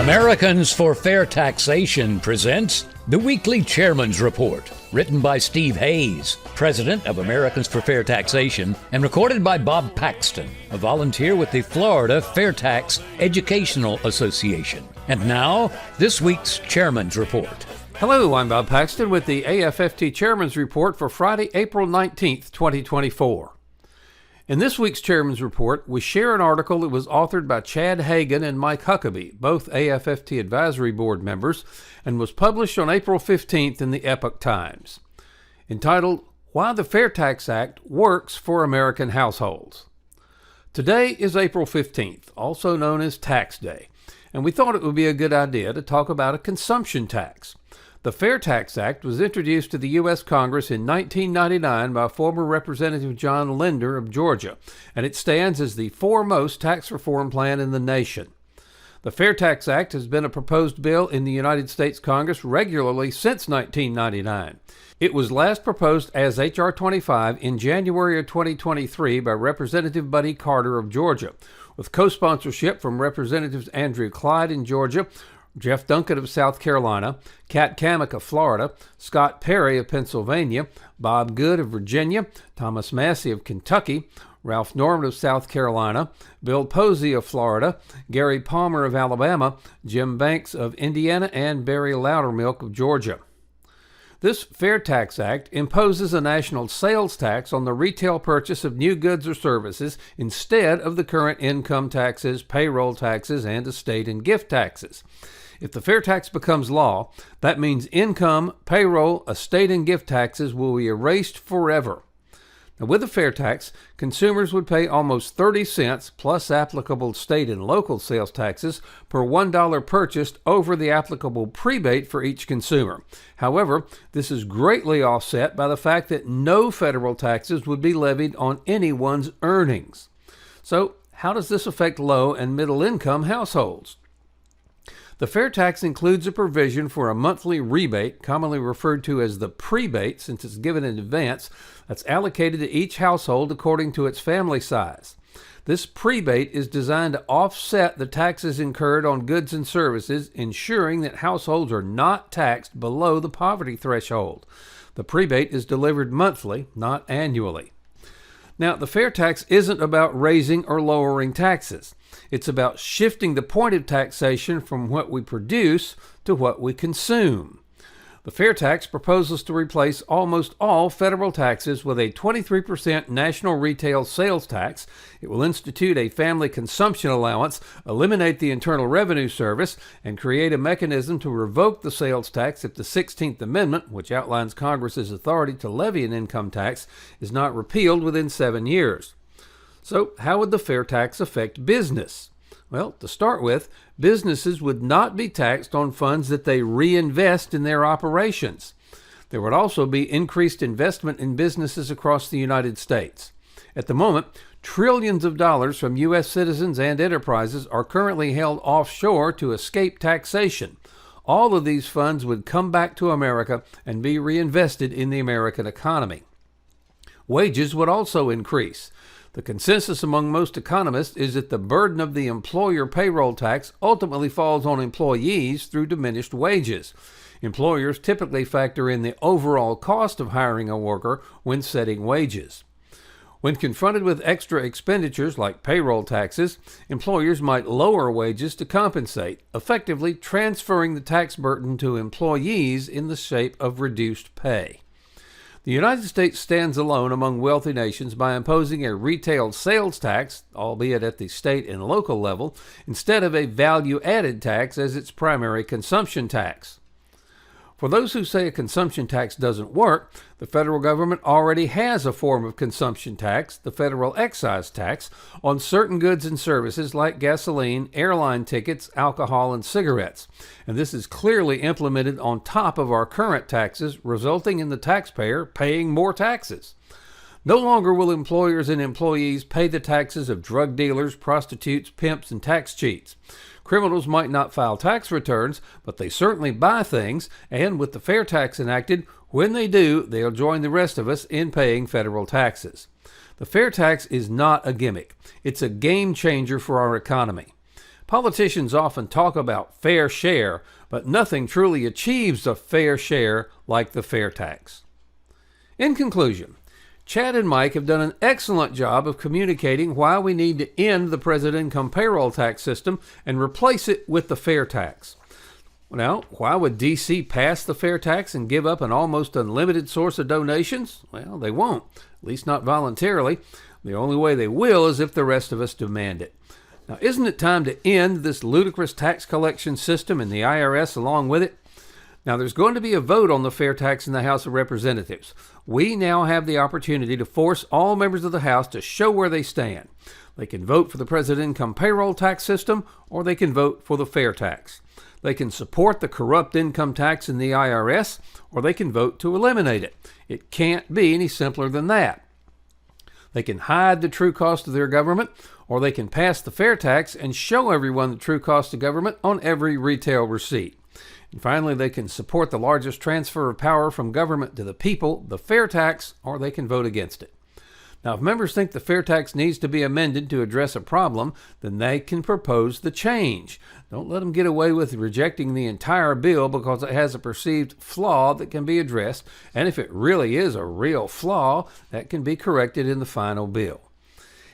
Americans for Fair Taxation presents the Weekly Chairman's Report, written by Steve Hayes, president of Americans for Fair Taxation, and recorded by Bob Paxton, a volunteer with the Florida FAIRtax Educational Association. And now, this week's Chairman's Report. Hello, I'm Bob Paxton with the AFFT Chairman's Report for Friday, April 19th, 2024. In this week's Chairman's Report, we share an article that was authored by Chad Hagan and Mike Huckabee, both AFFT Advisory Board members, and was published on April 15th in the Epoch Times, entitled, Why the FAIRtax Act Works for American Households. Today is April 15th, also known as Tax Day, and we thought it would be a good idea to talk about a consumption tax. The FAIRtax Act was introduced to the U.S. Congress in 1999 by former Representative John Linder of Georgia, and it stands as the foremost tax reform plan in the nation. The FAIRtax Act has been a proposed bill in the United States Congress regularly since 1999. It was last proposed as H.R. 25 in January of 2023 by Representative Buddy Carter of Georgia, with co-sponsorship from Representatives Andrew Clyde in Georgia, Jeff Duncan of South Carolina, Kat Cammack of Florida, Scott Perry of Pennsylvania, Bob Good of Virginia, Thomas Massey of Kentucky, Ralph Norman of South Carolina, Bill Posey of Florida, Gary Palmer of Alabama, Jim Banks of Indiana, and Barry Loudermilk of Georgia. This FAIRtax Act imposes a national sales tax on the retail purchase of new goods or services instead of the current income taxes, payroll taxes, and estate and gift taxes. If the FAIRtax becomes law, that means income, payroll, estate, and gift taxes will be erased forever. Now, with the FAIRtax, consumers would pay almost 30 cents plus applicable state and local sales taxes per $1 purchased over the applicable prebate for each consumer. However, this is greatly offset by the fact that no federal taxes would be levied on anyone's earnings. So, how does this affect low and middle income households? The FAIRtax includes a provision for a monthly rebate, commonly referred to as the prebate since it's given in advance, that's allocated to each household according to its family size. This prebate is designed to offset the taxes incurred on goods and services, ensuring that households are not taxed below the poverty threshold. The prebate is delivered monthly, not annually. Now, the FAIRtax isn't about raising or lowering taxes. It's about shifting the point of taxation from what we produce to what we consume. The FAIRtax proposes to replace almost all federal taxes with a 23% national retail sales tax. It will institute a family consumption allowance, eliminate the Internal Revenue Service, and create a mechanism to revoke the sales tax if the 16th Amendment, which outlines Congress's authority to levy an income tax, is not repealed within 7 years. So, how would the FAIRtax affect business? Well, to start with, businesses would not be taxed on funds that they reinvest in their operations. There would also be increased investment in businesses across the United States. At the moment, trillions of dollars from U.S. citizens and enterprises are currently held offshore to escape taxation. All of these funds would come back to America and be reinvested in the American economy. Wages would also increase. The consensus among most economists is that the burden of the employer payroll tax ultimately falls on employees through diminished wages. Employers typically factor in the overall cost of hiring a worker when setting wages. When confronted with extra expenditures like payroll taxes, employers might lower wages to compensate, effectively transferring the tax burden to employees in the shape of reduced pay. The United States stands alone among wealthy nations by imposing a retail sales tax, albeit at the state and local level, instead of a value-added tax as its primary consumption tax. For those who say a consumption tax doesn't work, the federal government already has a form of consumption tax, the federal excise tax, on certain goods and services like gasoline, airline tickets, alcohol, and cigarettes. And this is clearly implemented on top of our current taxes, resulting in the taxpayer paying more taxes. No longer will employers and employees pay the taxes of drug dealers, prostitutes, pimps, and tax cheats. Criminals might not file tax returns, but they certainly buy things, and with the FAIRtax enacted, when they do, they'll join the rest of us in paying federal taxes. The FAIRtax is not a gimmick. It's a game changer for our economy. Politicians often talk about fair share, but nothing truly achieves a fair share like the fair tax. In conclusion, Chad and Mike have done an excellent job of communicating why we need to end the president income payroll tax system and replace it with the fair tax. Now, why would D.C. pass the fair tax and give up an almost unlimited source of donations? Well, they won't, at least not voluntarily. The only way they will is if the rest of us demand it. Now, isn't it time to end this ludicrous tax collection system and the IRS along with it? Now, there's going to be a vote on the fair tax in the House of Representatives. We now have the opportunity to force all members of the House to show where they stand. They can vote for the president income payroll tax system, or they can vote for the fair tax. They can support the corrupt income tax in the IRS, or they can vote to eliminate it. It can't be any simpler than that. They can hide the true cost of their government, or they can pass the fair tax and show everyone the true cost of government on every retail receipt. And finally, they can support the largest transfer of power from government to the people, the fair tax, or they can vote against it. Now, if members think the fair tax needs to be amended to address a problem, then they can propose the change. Don't let them get away with rejecting the entire bill because it has a perceived flaw that can be addressed, and if it really is a real flaw, that can be corrected in the final bill.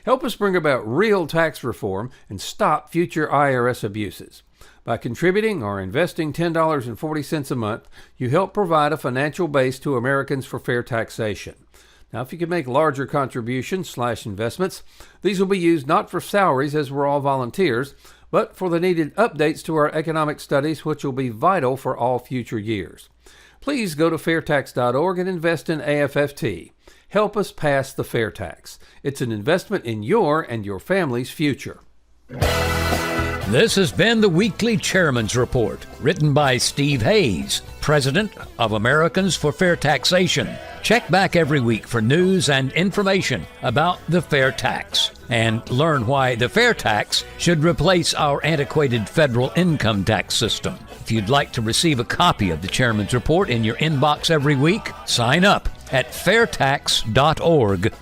Help us bring about real tax reform and stop future IRS abuses. By contributing or investing $10.40 a month, you help provide a financial base to Americans for fair taxation. Now, if you can make larger contributions/investments, these will be used not for salaries, as we're all volunteers, but for the needed updates to our economic studies, which will be vital for all future years. Please go to FAIRtax.org and invest in AFFT. Help us pass the fair tax. It's an investment in your and your family's future. This has been the Weekly Chairman's Report, written by Steve Hayes, President of Americans for Fair Taxation. Check back every week for news and information about the fair tax, and learn why the fair tax should replace our antiquated federal income tax system. If you'd like to receive a copy of the Chairman's Report in your inbox every week, sign up at FAIRtax.org.